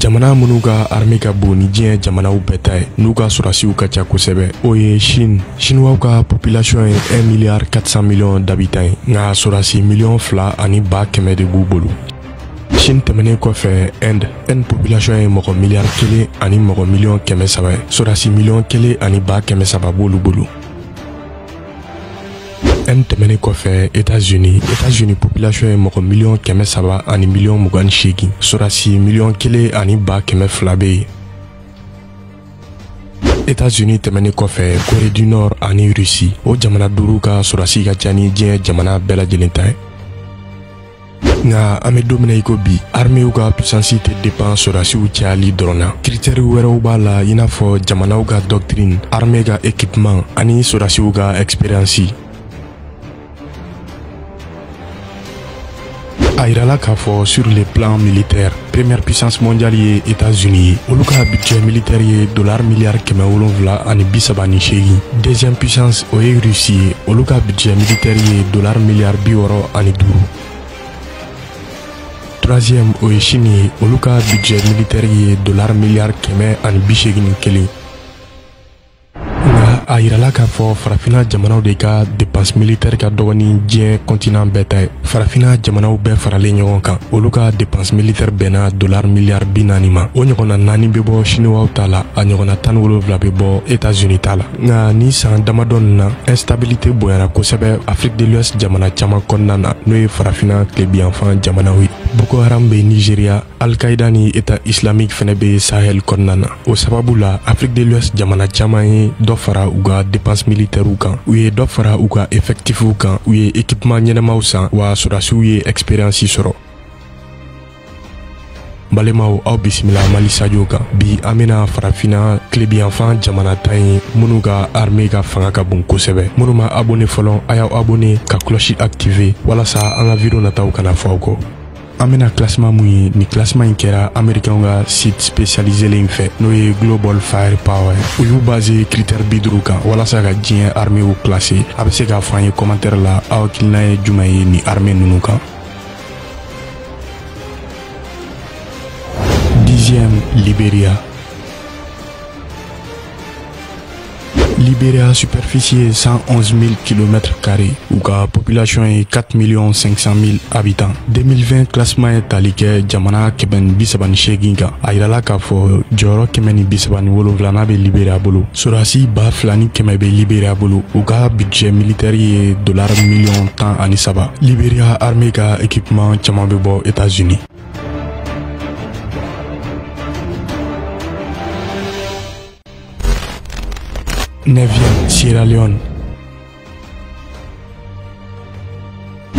Jamana minnu ka armée ka bon ni diɲɛ jamanaw bɛɛ ta ye n'u ka sɔrɔsiw ka ca kosɛbɛ o ye Chine. Chinois ka population ye 1,4 milliard d'habitants ye nka sɔrɔsi 2,100,000 de b'u bolo. Chine tɛmɛnen kɔfɛ Inde population ye mɔgɔ 1,000,000,000 ani mɔgɔ 1,300,000 ye. Sɔrɔsi 1,100,000 b'olu bolo. Inde tɛmɛnen kɔfɛ États-Unis population ye mɔgɔ 1,300,000 ani 1,28,000. Sɔrɔsi 1,100,000 ani 200,000 bɛ yen. États-Unis tɛmɛnen kɔfɛ Corée du Nord ani Russie o jamana duuru ka sɔrɔsi ka ca ni diɲɛ jamana bɛɛ lajɛlen ta ye. Nga an bɛ don min na i ko bi arméew ka puissance tɛ dépend sɔrɔsiw cayali dɔrɔn na. Critères wɛrɛw b'a la i n'a fɔ jamanaw ka doctrine, armée ka équipement ani sɔrɔsiw ka expérience. A yirala k'a fɔ sur le plan militaire première puissance mondiale ye États-Unis ye. Olu ka budget militaire ye $738. Deuxième puissance o ye Russie ye. Olu ka budget militaire ye $65. Troisième o ye Chine ye. Olu ka budget militaire ye $181. Nga a yirala k'a fɔ farafina jamanaw de ka dépense militaire ka dɔgɔ ni diɲɛ continent bɛɛ ta ye. Farafina jamanaw bɛɛ faralen ɲɔgɔn kan olu ka dépense militaire bɛnna $40,000,000,000 ma. O ɲɔgɔnna 4 bɛ bɔ Chinois ta la, a ɲɔgɔnna 17 bɛ bɔ États-Unis ta la. Nga ni san damadɔ na instabilité bonyana kosɛbɛ Afrique de l'Ouest jamana caman kɔnɔna na n'o ye farafina tilebiyanfan jamanaw ye. Boko Haram bɛ Nigeria, Al-Qaïda ni État islamique fɛnɛ bɛ Sahel kɔnɔna na. O sababu la Afrique de l'Ouest jamana caman ye dɔ fara u ka dépense militaire kan, u ye dɔ fara u ka effectif kan, u ye équipement ɲɛnamaw san wa sɔrɔsiw ye expérience sɔrɔ. Balemaw aw bisimila Mali sajo kan. Bi an bɛna farafina tilebiyanfan jamana tan ye minnu ka armée ka fanga ka bon kosɛbɛ. Minnu ma abonné fɔlɔ a y'aw abonné ka cloche activé walasa an ka vidéo nataw kana fɔ aw kɔ. An bɛna classement mun ye ni classement in kɛra américain ka site spécialisé in fɛ n'o ye Global Firepower. U y'u basé critère 50 kan walasa ka diɲɛ arméew classer. A bɛ se k'a fɔ an ye commentaire la aw hakilina ye jumɛn ye ni armée ninnu kan. 10e Libéria. Libéria superficie 111 000 km². Ou ka population est 4,500,000 habitants. 2020 classement est tali kɛ jamana 138 kan. A yirala k'a fɔ jɔyɔrɔ 137 bɛ Libéria bolo. Sɔrɔsi 2,100 bɛ Libéria bolo. U ka budget militaire ye $1,13 million. Libéria armée ka équipement caman bɛ bɔ États-Unis. 9e Sierra Leone.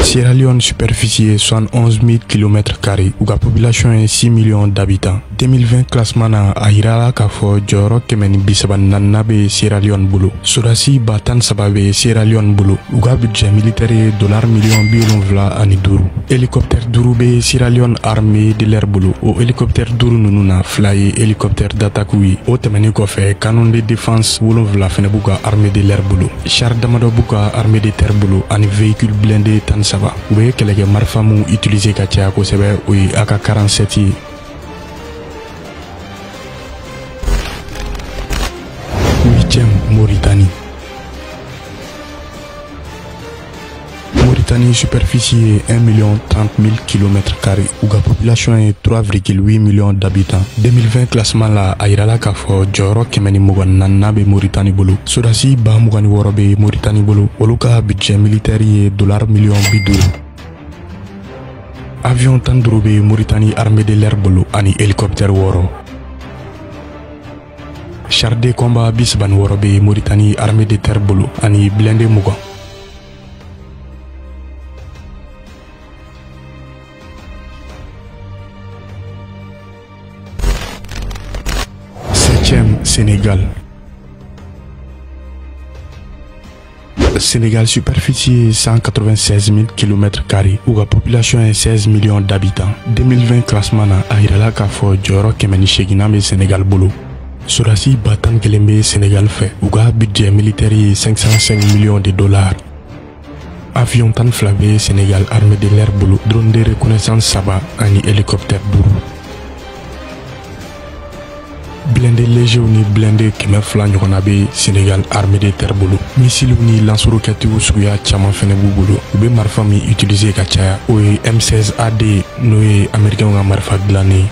Sierra Leone superficie 71 000 km². Ou ka population est 6 millions d'habitants. 2020 classement na a yirala k'a fɔ jɔyɔrɔ 134 bɛ Sierra Leone bolo. Sɔrɔsi 13 bɛ Sierra Leone bolo. U ka budget militaire ye $75,000,000. Hélicoptère 5 bɛ Sierra Leone armée de l'air bolo. O hélicoptère 5 ninnu na 2 ye hélicoptère d'attaque ye. O tɛmɛnen kɔfɛ canon de défense 7 fɛnɛ b'u ka armée de l'air bolo. Char damadɔ b'u ka armée de terre bolo ani véhicule blindé 13. U bɛ kɛlɛkɛ marifa mun utiliser ka caya kosɛbɛ o ye AK-47 ye. 8e Mauritanie. Mauritanie superficie 1,30,000 km². Ou ka population est 3,8 millions d'habitants. 2020 classement la a yirala k'a fɔ jɔyɔrɔ 124 bɛ Mauritanie bolo. Sɔrɔsi 26 bɛ Mauritanie bolo. Olu ka budget militaire ye $50,000,000. Avion 15 bɛ Mauritanie armée de l'air bolo ani hélicoptère 6. Char de combat 36 bɛ Mauritanie armée de terre bolo ani blindé 20. Sénégal. Sénégal superficie 196 000 km². Ou la population est 16 millions d'habitants. 2020 classement na a yirala k'a fɔ jɔyɔrɔ 180 bɛ Sénégal bolo. Sɔrɔsi 11 bɛ Sénégal fɛ. U ka budget militaire ye $505 millions. Avion 12 bɛ Sénégal armée de l'air bolo. Drone de reconnaissance 3 ani hélicoptère 5. blindé léger ni blindé kɛmɛ fila ɲɔgɔnna bɛ Sénégal armée de terre bolo. Missile ni lance roquette suguya caman fɛnɛ b'u bolo. U bɛ marifa min utiliser ka caya o ye M16 AD n'o ye américain ka marifa dilannen ye.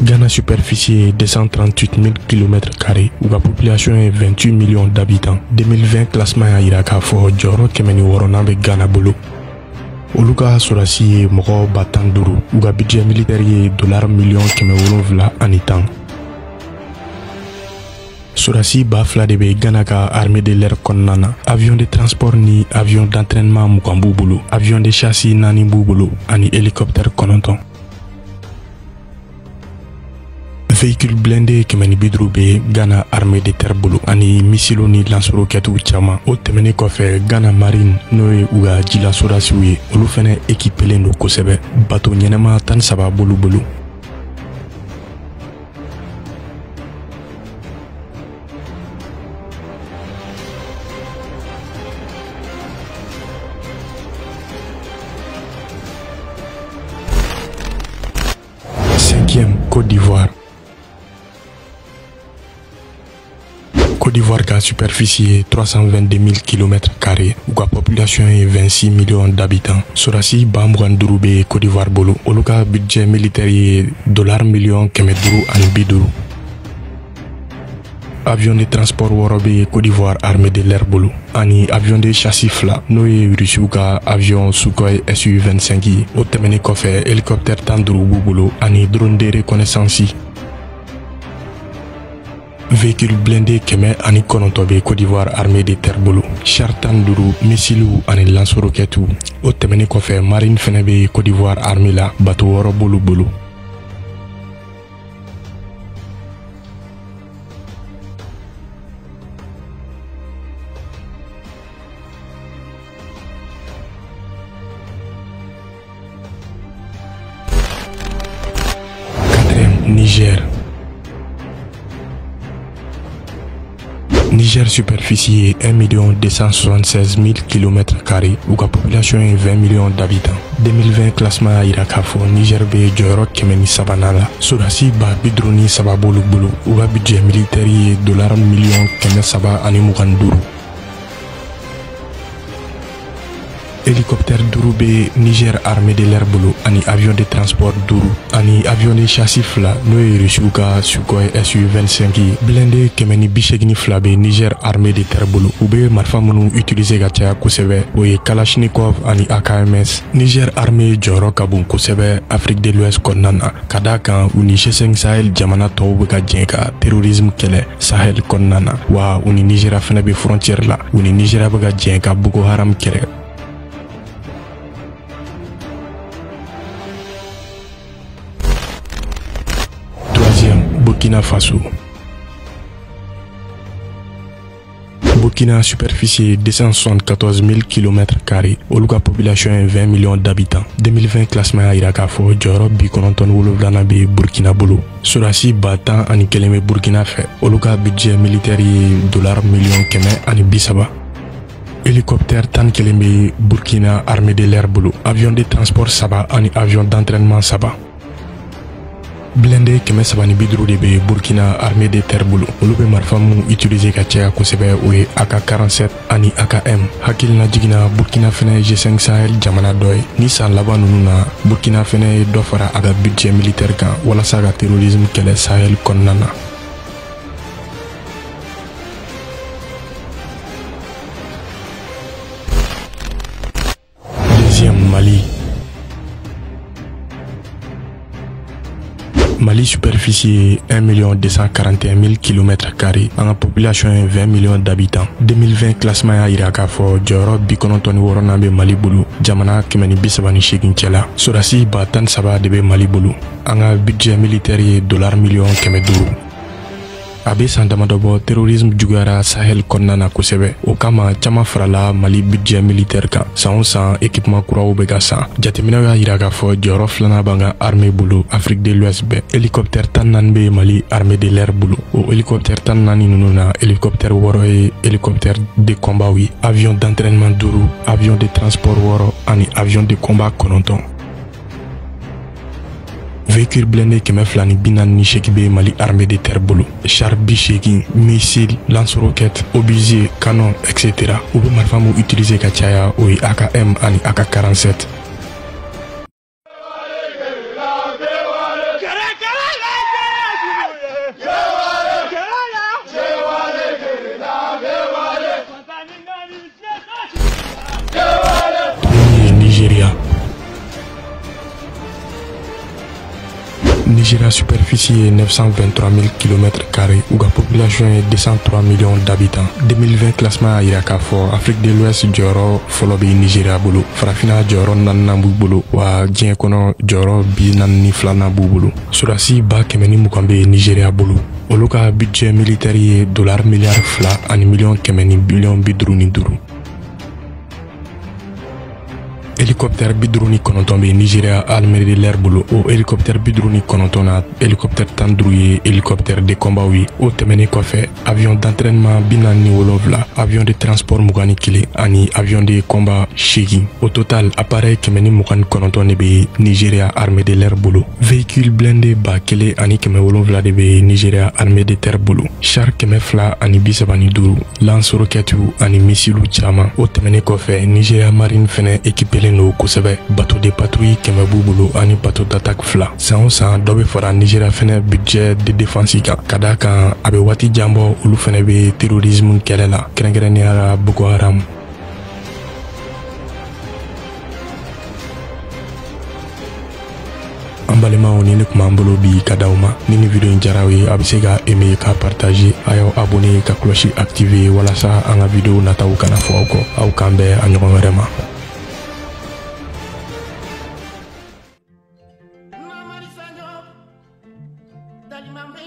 Ghana superficie est 238 000 km², où la population est 28 millions d'habitants. 2020 classement a yira k'a fɔ jɔyɔrɔ 106 bɛ Ghana bolo. Olu ka sɔrɔdasi ye mɔgɔ 55,000, u ka budget militaire ye $770. Sɔrɔdasi 2000 de bɛ Ghana ka armée de l'air kɔnɔna na. Avion de transport ni avion d'entraînement 20 b'u bolo, avion de châssis 4 b'u bolo, ani hélicoptère 9. Véhicule blindé kɛmɛ ni 50 bɛ Ghana armée de terre bolo ani missile ni lance roquette caman. O tɛmɛnen kɔfɛ Ghana marine n'o ye u ka jila sɔrɔdasiw ye, olu fɛnɛ équipelen don kosɛbɛ. Bateau ɲɛnɛma 13 b'olu bolo. Cinquième, Côte d'Ivoire. Côte d'Ivoire a superficie 322 000 km², où la population est 26 millions d'habitants. Sɔrɔdasi 25,000 bɛ Côte d'Ivoire bolo, olu ka budget militaire ye $1,550,000. Avion de transport 6 bɛ Côte d'Ivoire armée de l'air bolo, ani avion de châssis 2 n'o ye Russiw ka avion Sukhoi Su-25 ye. O tɛmɛnen kɔfɛ hélicoptère 15 b'u bolo ani drone de reconnaissance. Véhicule blindé 109 bɛ Côte d'Ivoire armée de terre bolo, char 15, missiles ani lance roquettes. O tɛmɛnen kɔfɛ marine fɛnɛ bɛ Côte d'Ivoire armée la, bateau 6 b'olu bolo. Quatrième, Niger. Niger superficie est 1 276 000 km², où la population est 20 millions d'habitants. 2020 classement a yira k'a fɔ Niger bɛ jɔyɔrɔ 103 la. Sɔrɔdasi 53 b'olu bolo, u ka budget militaire ye $325,000. Hélicoptère 5 bɛ Niger armée de l'air bolo, ani avion de transport 5, ani avion de châssis 2 n'o ye Russiw ka Sukhoi Su-25 ye. Blindé 182 bɛ Niger armée de terre bolo, u bɛ marifa minnu utiliser ka caya kosɛbɛ o ye Kalachnikov ani AKMS. Niger armée jɔyɔrɔ ka bon kosɛbɛ Afrique de l'Ouest kɔnɔna na, ka d'a kan u ni G5 Sahel jamana tɔw bɛ ka jɛn ka terrorisme kɛlɛ Sahel kɔnɔna na, wa u ni Nigeria fɛnɛ bɛ frontière la, u ni Nigeria bɛ ka jɛn ka Boko Haram kɛlɛ. Burkina Faso. Burkina superficie 274 000 km², olu ka population est 20 millions d'habitants. 2020 classement a yira k'a fɔ jɔyɔrɔ 97 bɛ Burkina bolo. Sɔrɔdasi 101 bɛ Burkina fɛ, olu ka budget militaire ye $130,000. Hélicoptère 11 bɛ Burkina armée de l'air bolo, avion de transport 3 ani avion d'entraînement 3. Blindé 350 de bɛ Burkina armée de terre bolo, olu bɛ marifa minnu utiliser ka caya kosɛbɛ o ye AK-47 ani AKM. Hakilina jiginna Burkina fɛnɛ G5 Sahel jamana dɔ ye. Ni san laban ninnu na Burkina fɛnɛ ye dɔ fara a ka budget militaire kan walasa ka terrorisme kɛlɛ Sahel kɔnɔna na. Deuxième, Mali. Mali superficie 1 241 000 km², en population est 20 millions d'habitants. 2020 classement a yira k'a fɔ jɔyɔrɔ 96 bɛ Mali bolo, jamana 138 cɛla. Sɔrɔdasi 13 de bɛ Mali bolo, an ka budget militaire ye $1,500,000. a be san damadɔ bɔ terrorisme juguyara Sahel kɔnɔna na kosɛbɛ. O kama caman farala Mali budget militaire kan. San o san équipement kuraw bɛ ka san. Jateminɛw y'a yira k'a fɔ jɔyɔrɔ filanan b'an ka armée bolo Afrique de l'Ouest bɛɛ. Hélicoptère 14 bɛ Mali armée de l'air bolo. O hélicoptère 14 ninnu na hélicoptère 6 ye hélicoptère de combat ye, avion d'entraînement 5, avion de transport 6 ani avion de combat 9. Véhicule blindé kɛmɛ fila ni bi naani ni seegin bɛ Mali armée de terre bolo. Char 80, missile, lance-roquette, obusier, canon, etc. U bɛ marifa mun utiliser ka caya o ye AKM ani AK-47. Nigeria superficie est 923 000 km², où la population est 203 millions d'habitants. 2020 classement a yira k'a fɔ Afrique de l'Ouest jɔyɔrɔ fɔlɔ bɛ Nigeria bolo, farafina jɔyɔrɔ 4nan b'u bolo, wa diɲɛ kɔnɔ jɔyɔrɔ 42nan b'u bolo. Sɔrɔdasi 120,000 bɛ Nigeria bolo. Olu ka budget militaire ye $2 miliyari 2 ani miliyɔn 100 ni biliyɔn 55. Hélicoptère 59 bɛ Nigeria armée de l'air bolo. O hélicoptère 59 na hélicoptère 15 ye hélicoptère de combat ye. O tɛmɛnen kɔfɛ avion d'entraînement 47, avion de transport 21 ani avion de combat 8. Au total appareil 129 de bɛ Nigeria armée de l'air bolo. Véhicule blindé 1000 ani 700 de bɛ Nigeria armée de terre bolo. Char 200 ani 35, lance-roquette ani missile caman. O tɛmɛnen kɔfɛ Nigeria marine fɛnɛ équipé no kosɛbɛ. Bateau de patrouille 100 b'u bolo ani bateau d'attaque 2. San o san dɔ bɛ fara Nigeria fɛnɛ budget de défense kan. Ka d'a kan a bɛ waati jan bɔ olu fɛnɛ bɛ terrorisme kɛlɛ la, kɛrɛnkɛrɛnnenya la Boko Haram. An balimaw ni ne kuma an bolo bi ka d'aw ma. Ni video in jara ye a bɛ se ka aimer ka partager, a y'aw abonner ka cloche activer walasa an ka video nataw kana fɔ aw kɔ. Aw k'an bɛn a ɲɔgɔn wɛrɛ ma. Dali mambe